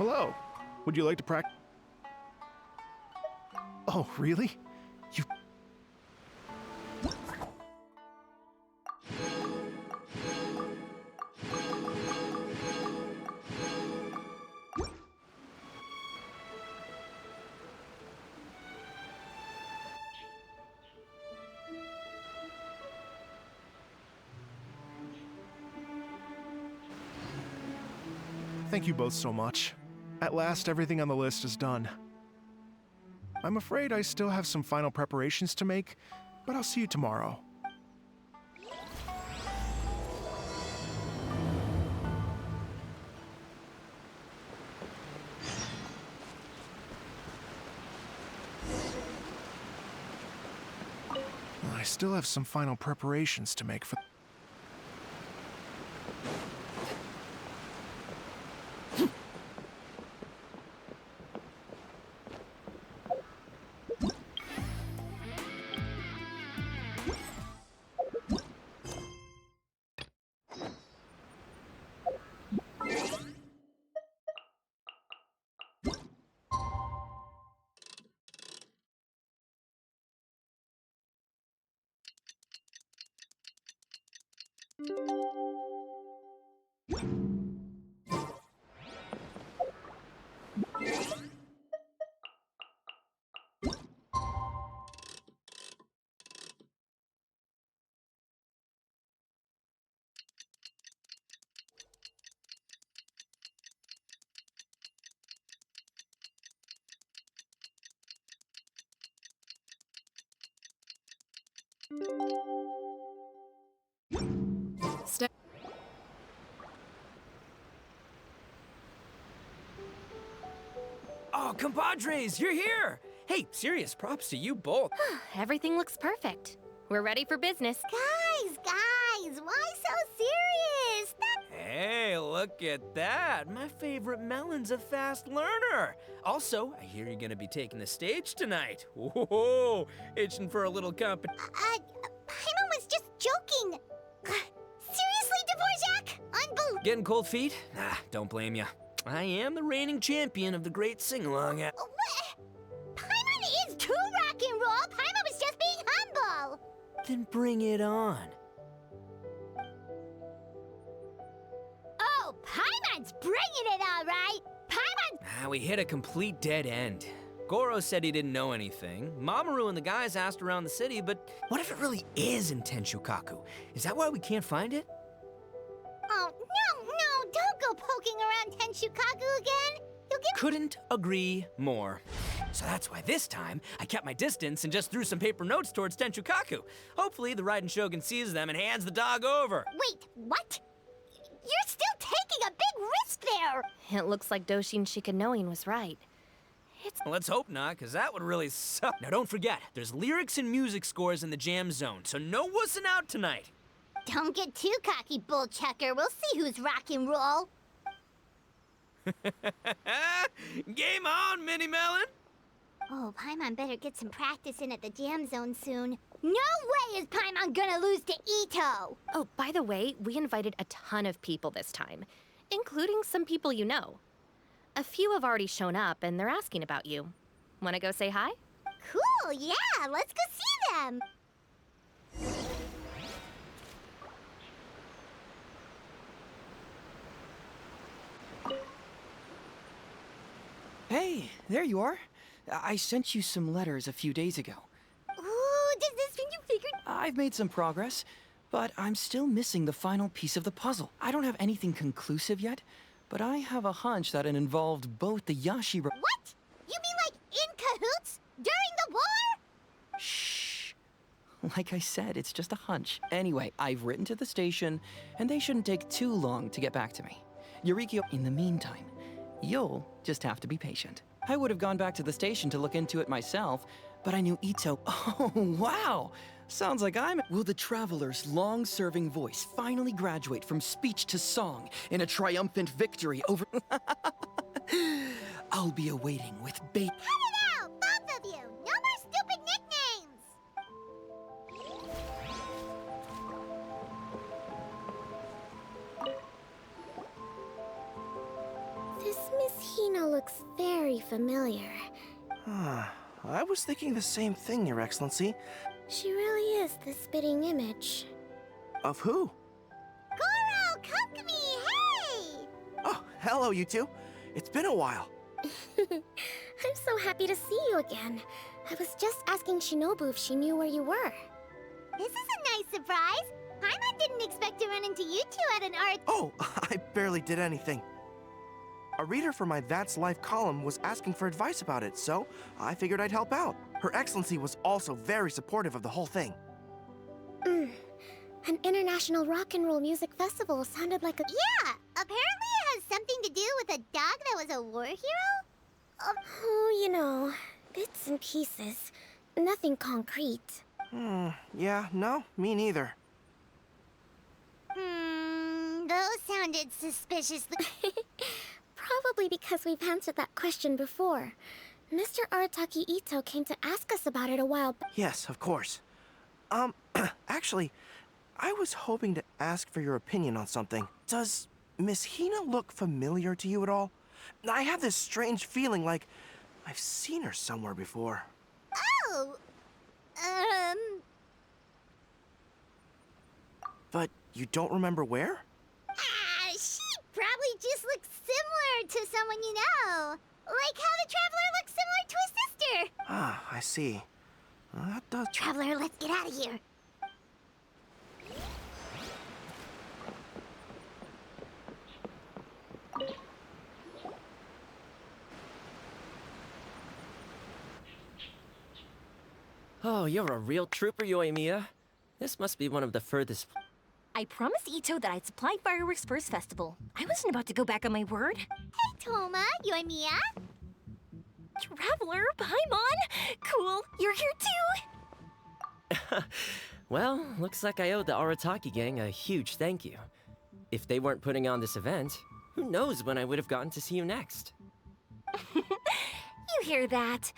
Hello. Would you like to practice? Oh, really? You... Thank you both so much. At last, everything on the list is done. I'm afraid I still have some final preparations to make, but I'll see you tomorrow. I still have some final preparations to make for... Oh, compadres, you're here! Hey, serious props to you both. Everything looks perfect. We're ready for business. Guys, why so serious? Hey, look at that. My favorite melon's a fast learner. Also, I hear you're gonna be taking the stage tonight. Whoa, itching for a little company. Paimon was just joking. Seriously, Dvorak? Unbelievable. Getting cold feet? Nah, don't blame ya. I am the reigning champion of the great sing-along. What? Paimon is too rock and roll. Paimon was just being humble. Then bring it on. Oh, Paimon's bringing it all right. Paimon... We hit a complete dead end. Goro said he didn't know anything. Mamoru and the guys asked around the city, but what if it really is in Tenshukaku? Is that why we can't find it? Oh, no, don't go poking around Tenshukaku again. You'll get... Couldn't agree more. So that's why this time, I kept my distance and just threw some paper notes towards Tenshukaku. Hopefully the Raiden Shogun sees them and hands the dog over. Wait, what? You're still taking a big risk there. It looks like Doshin Shikanoin was right. Let's hope not, because that would really suck. Now don't forget, there's lyrics and music scores in the jam zone, so no wussing out tonight. Don't get too cocky, bullchucker. We'll see who's rock and roll. Game on, Mini Melon! Oh, Paimon better get some practice in at the jam zone soon. No way is Paimon gonna lose to Ito! Oh, by the way, we invited a ton of people this time, including some people you know. A few have already shown up, and they're asking about you. Wanna go say hi? Cool, yeah, let's go see them! Hey, there you are. I sent you some letters a few days ago. Ooh, does this mean you figured... I've made some progress, but I'm still missing the final piece of the puzzle. I don't have anything conclusive yet, but I have a hunch that it involved both the Yashiro... What? You mean like in cahoots? During the war? Shh. Like I said, it's just a hunch. Anyway, I've written to the station, and they shouldn't take too long to get back to me. Yurikyo, in the meantime, you'll just have to be patient. I would have gone back to the station to look into it myself, but I knew Ito... Oh, wow! Sounds like I'm... Will the Traveler's long-serving voice finally graduate from speech to song in a triumphant victory over... I'll be awaiting with bait... Cut it out, both of you! No more stupid nicknames! This Miss Hina looks very familiar. I was thinking the same thing, Your Excellency. She really is the spitting image. Of who? Goro, come to me, hey! Oh, hello, you two. It's been a while. I'm so happy to see you again. I was just asking Shinobu if she knew where you were. This is a nice surprise. Paimon didn't expect to run into you two at an art... Oh, I barely did anything. A reader for my That's Life column was asking for advice about it, so I figured I'd help out. Her Excellency was also very supportive of the whole thing. An international rock and roll music festival sounded like a... Yeah, apparently it has something to do with a dog that was a war hero? Oh, you know, bits and pieces. Nothing concrete. Yeah, no, me neither. Those sounded suspiciously... Probably because we've answered that question before. Mr. Arataki Ito came to ask us about it a while back. Yes, of course. Actually, I was hoping to ask for your opinion on something. Does Miss Hina look familiar to you at all? I have this strange feeling like I've seen her somewhere before. Oh! But you don't remember where? She probably just looks similar to someone you know. Like how the Traveler looks similar to his sister. Ah, I see. That does... Traveler, let's get out of here. Oh, you're a real trooper, Yoimiya. This must be one of the furthest... I promised Ito that I'd supply fireworks for his festival. I wasn't about to go back on my word. Hey, Toma, Yoimiya. Traveler, Paimon! Cool, you're here too! Well, looks like I owe the Arataki gang a huge thank you. If they weren't putting on this event, who knows when I would have gotten to see you next. You hear that?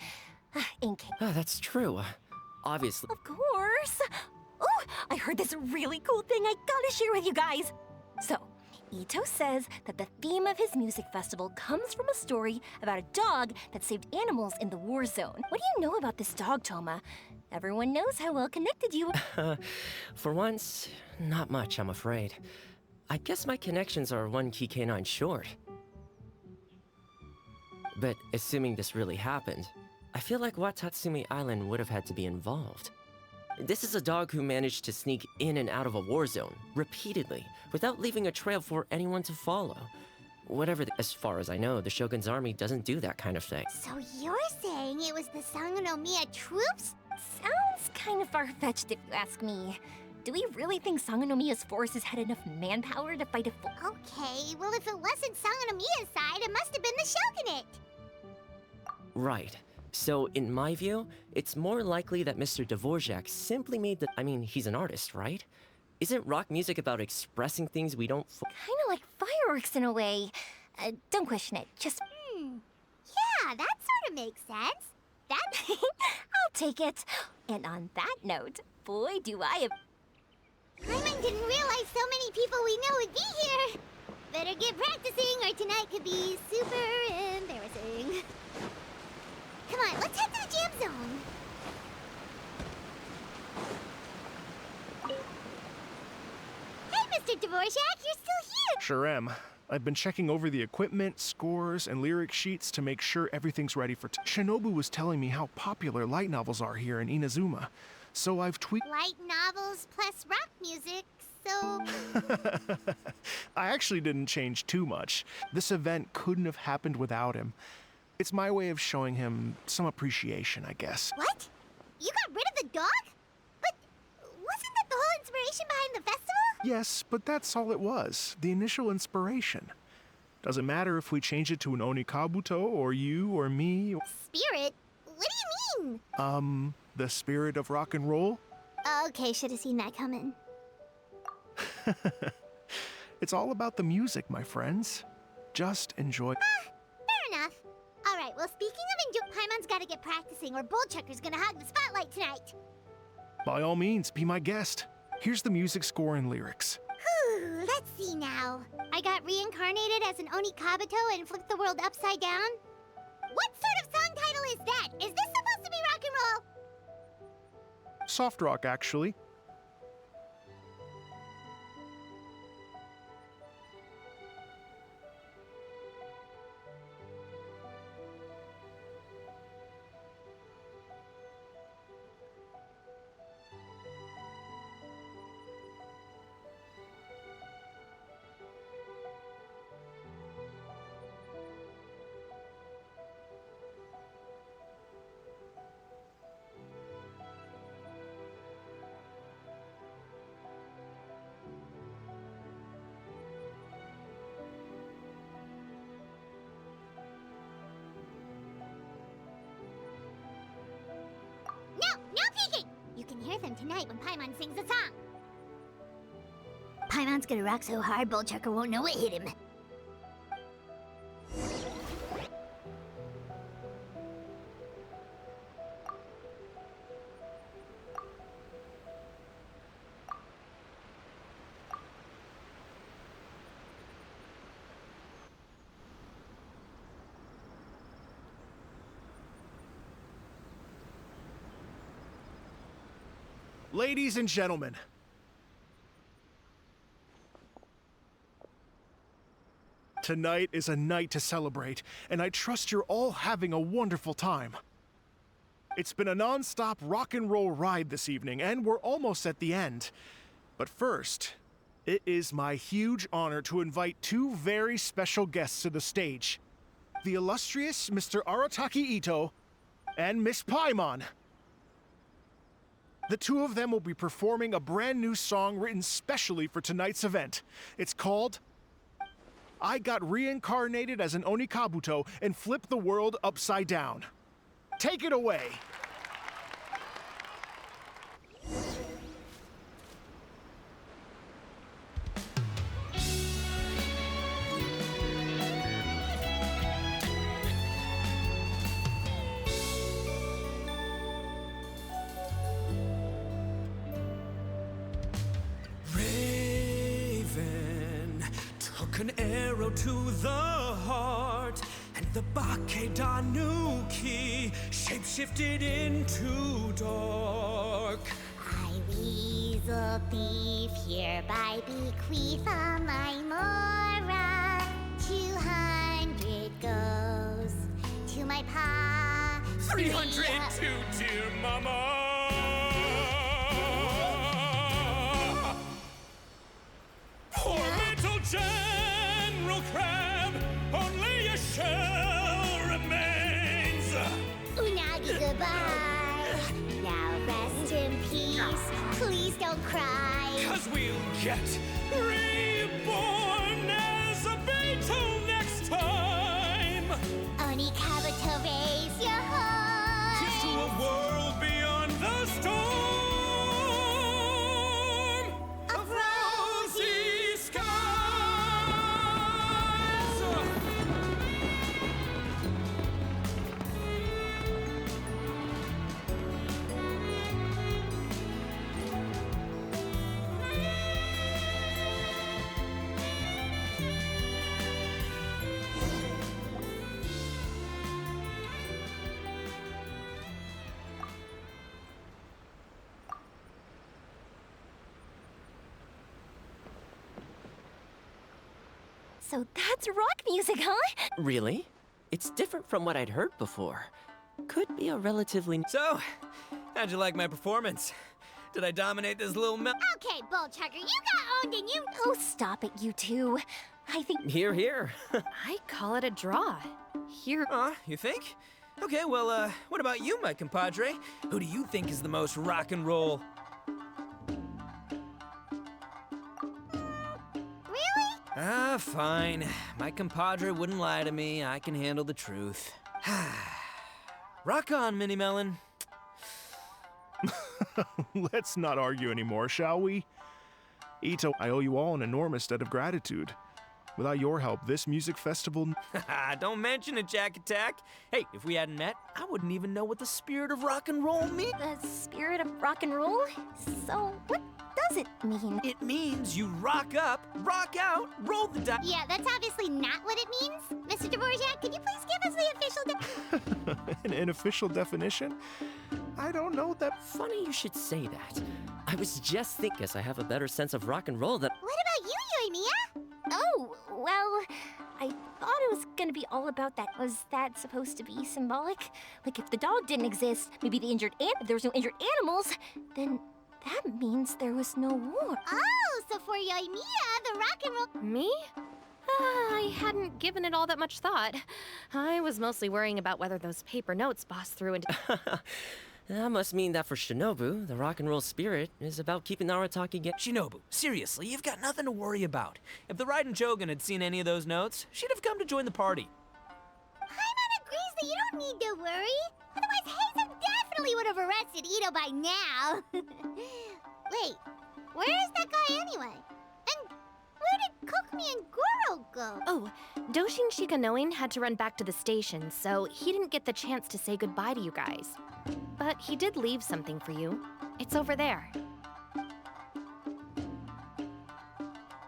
In case... Oh, that's true. Obviously. Of course! Oh, I heard this really cool thing I gotta share with you guys! So, Ito says that the theme of his music festival comes from a story about a dog that saved animals in the war zone. What do you know about this dog, Toma? Everyone knows how well connected you are. For once, not much, I'm afraid. I guess my connections are one key canine short. But assuming this really happened, I feel like Watatsumi Island would have had to be involved. This is a dog who managed to sneak in and out of a war zone, repeatedly, without leaving a trail for anyone to follow. As far as I know, the Shogun's army doesn't do that kind of thing. So you're saying it was the Sangonomiya troops? Sounds kind of far-fetched if you ask me. Do we really think Sangonomiya's forces had enough manpower to fight a full... Okay, well if it wasn't Sangonomiya's side, it must have been the Shogunate. Right. So, in my view, it's more likely that Mr. Dvorak simply made the... I mean, he's an artist, right? Isn't rock music about expressing things we don't... Kinda like fireworks in a way. Don't question it, just... Yeah, that sort of makes sense. I'll take it. And on that note, boy, do I have... Paimon didn't realize so many people we know would be here. Better get practicing or tonight could be super embarrassing. Come on, let's head to the jam zone. Hey, Mr. Dvorak, you're still here. Sure am. I've been checking over the equipment, scores, and lyric sheets to make sure everything's ready for... Shinobu was telling me how popular light novels are here in Inazuma, so I've tweaked... Light novels plus rock music, so... I actually didn't change too much. This event couldn't have happened without him. It's my way of showing him some appreciation, I guess. What? You got rid of the dog? But wasn't that the whole inspiration behind the festival? Yes, but that's all it was. The initial inspiration. Doesn't matter if we change it to an Onikabuto, or you, or me. Spirit? What do you mean? The spirit of rock and roll? Okay, should have seen that coming. It's all about the music, my friends. Just enjoy. Fair enough. All right, well, speaking of Paimon's gotta get practicing, or Bullchucker's gonna hog the spotlight tonight. By all means, be my guest. Here's the music score and lyrics. Whew, let's see now. I got reincarnated as an Onikabuto and flipped the world upside down. What sort of song title is that? Is this supposed to be rock and roll? Soft rock, actually. No peeking! You can hear them tonight when Paimon sings a song. Paimon's gonna rock so hard, Bullchucker won't know what hit him. Ladies and gentlemen, tonight is a night to celebrate, and I trust you're all having a wonderful time. It's been a non-stop rock and roll ride this evening, and we're almost at the end. But first, it is my huge honor to invite two very special guests to the stage. The illustrious Mr. Arataki Ito and Miss Paimon. The two of them will be performing a brand new song written specially for tonight's event. It's called I Got Reincarnated as an Onikabuto and Flipped the World Upside Down. Take it away. An arrow to the heart, and the Bakedanuki shapeshifted into dark. I weasel thief hereby bequeath all my mora. 200 goes to my pa. 300 to dear mama. Poor little General Crab, only a shell remains. Unagi, goodbye. Now rest in peace. Please don't cry. 'Cause we'll get reborn as a beetle next time. Onikabuto, raise your horn. Here's to a world beyond the storm of rosy skies. So that's rock music, huh? Really? It's different from what I'd heard before. Could be a relatively... So, how'd you like my performance? Did I dominate this little Okay, Bullchucker, you got owned and you... Oh, stop it, you two. I think... Here, here. I call it a draw. Here. You think? Okay, well, what about you, my compadre? Who do you think is the most rock and roll? Really? Ah, fine. My compadre wouldn't lie to me. I can handle the truth. Rock on, Mini Melon. Let's not argue anymore, shall we? Ito, I owe you all an enormous debt of gratitude. Without your help, this music festival... Don't mention it, Jack Attack. Hey, if we hadn't met, I wouldn't even know what the spirit of rock and roll means. The spirit of rock and roll? So, what does does it mean? It means you rock up, rock out, roll the dice. Yeah, that's obviously not what it means. Mr. Dvorak, could you please give us the official An official definition? I don't know that. Funny you should say that. I was just thinking, guess I have a better sense of rock and roll than. What about you, Yoimiya? Oh, well, I thought it was gonna be all about that. Was that supposed to be symbolic? Like if the dog didn't exist, maybe the if there was no injured animals, then that means there was no war. Oh, so for Yoimiya, the rock and roll... Me? I hadn't given it all that much thought. I was mostly worrying about whether those paper notes boss threw into... That must mean that for Shinobu, the rock and roll spirit is about keeping Arataki Shinobu, seriously, you've got nothing to worry about. If the Raiden Shogun had seen any of those notes, she'd have come to join the party. Paimon agrees that you don't need to worry. Otherwise, Hazen definitely would have arrested Ito by now. Wait, where is that guy anyway? And where did Kokumi and Goro go? Oh, Doshin Shikanoin had to run back to the station, so he didn't get the chance to say goodbye to you guys. But he did leave something for you. It's over there.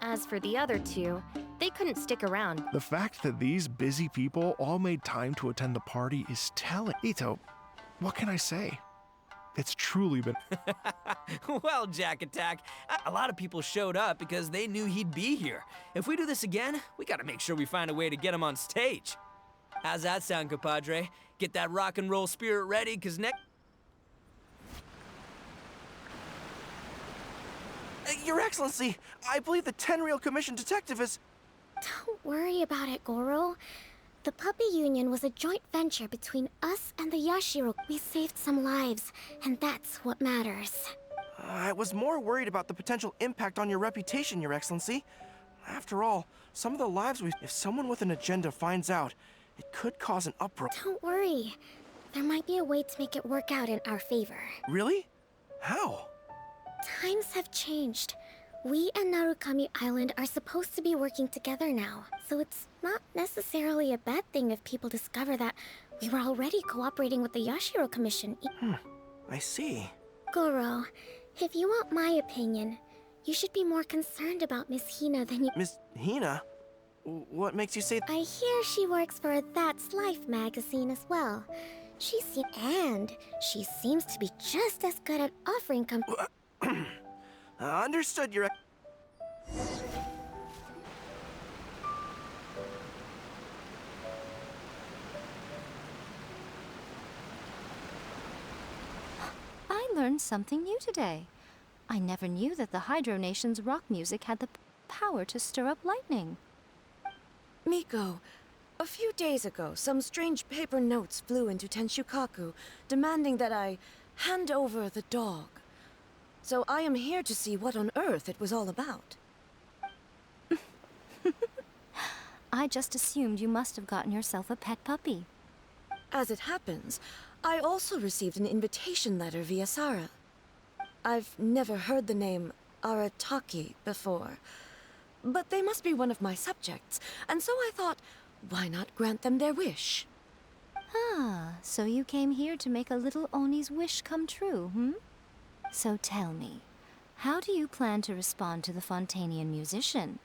As for the other two, they couldn't stick around. The fact that these busy people all made time to attend the party is telling. Ito, what can I say? It's truly been... Well, Jack Attack, a lot of people showed up because they knew he'd be here. If we do this again, we gotta make sure we find a way to get him on stage. How's that sound, compadre? Get that rock and roll spirit ready, cause next... Your Excellency, I believe the Tenryou Commission detective is... Don't worry about it, Goro. The puppy union was a joint venture between us and the Yashiro. We saved some lives, and that's what matters. I was more worried about the potential impact on your reputation, Your Excellency. After all, some of the lives we've... If someone with an agenda finds out, it could cause an uproar. Don't worry. There might be a way to make it work out in our favor. Really? How? Times have changed. We and Narukami Island are supposed to be working together now, so it's not necessarily a bad thing if people discover that we were already cooperating with the Yashiro Commission. I see. Goro, if you want my opinion, you should be more concerned about Miss Hina than you... Miss Hina? What makes you say... I hear she works for That's Life magazine as well. She seems to be just as good at offering Understood, Your... I learned something new today. I never knew that the Hydro Nation's rock music had the power to stir up lightning. Miko, a few days ago, some strange paper notes flew into Tenshukaku, demanding that I hand over the dog. So I am here to see what on earth it was all about. I just assumed you must have gotten yourself a pet puppy. As it happens, I also received an invitation letter via Sara. I've never heard the name Arataki before, but they must be one of my subjects, and so I thought, why not grant them their wish? Ah, so you came here to make a little Oni's wish come true, hmm? So tell me, how do you plan to respond to the Fontanian musician?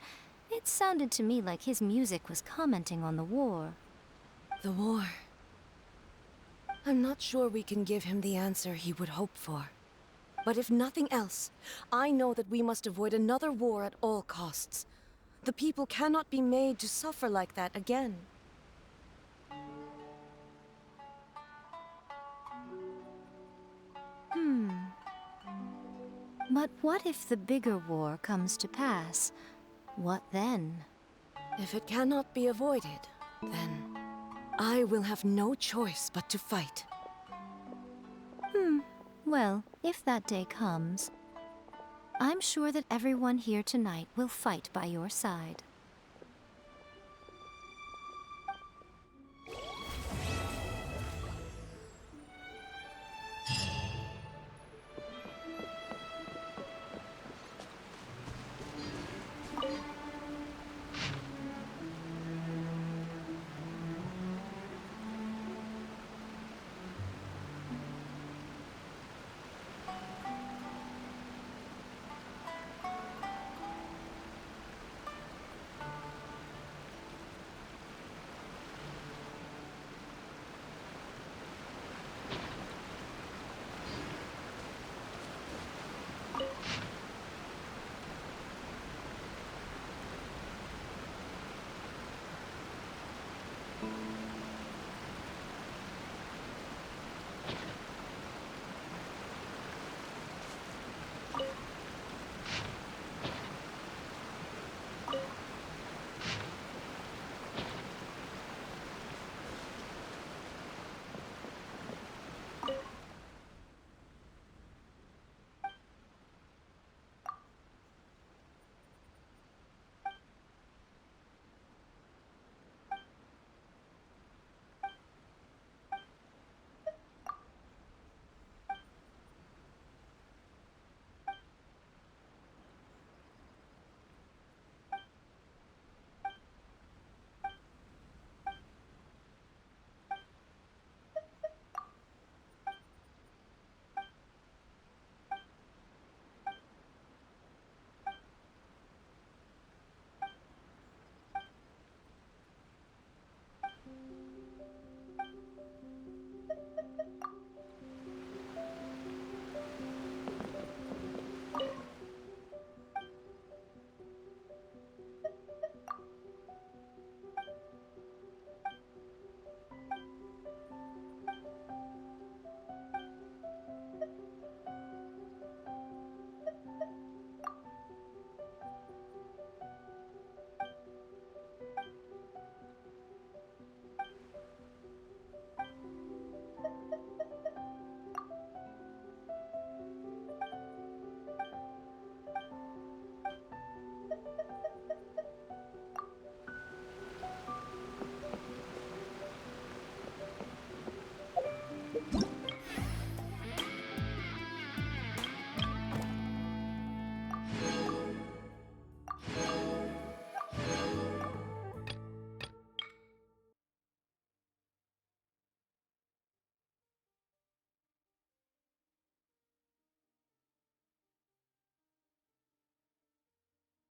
It sounded to me like his music was commenting on the war. The war. I'm not sure we can give him the answer he would hope for. But if nothing else, I know that we must avoid another war at all costs. The people cannot be made to suffer like that again. But what if the bigger war comes to pass? What then? If it cannot be avoided, then I will have no choice but to fight. Well, if that day comes, I'm sure that everyone here tonight will fight by your side.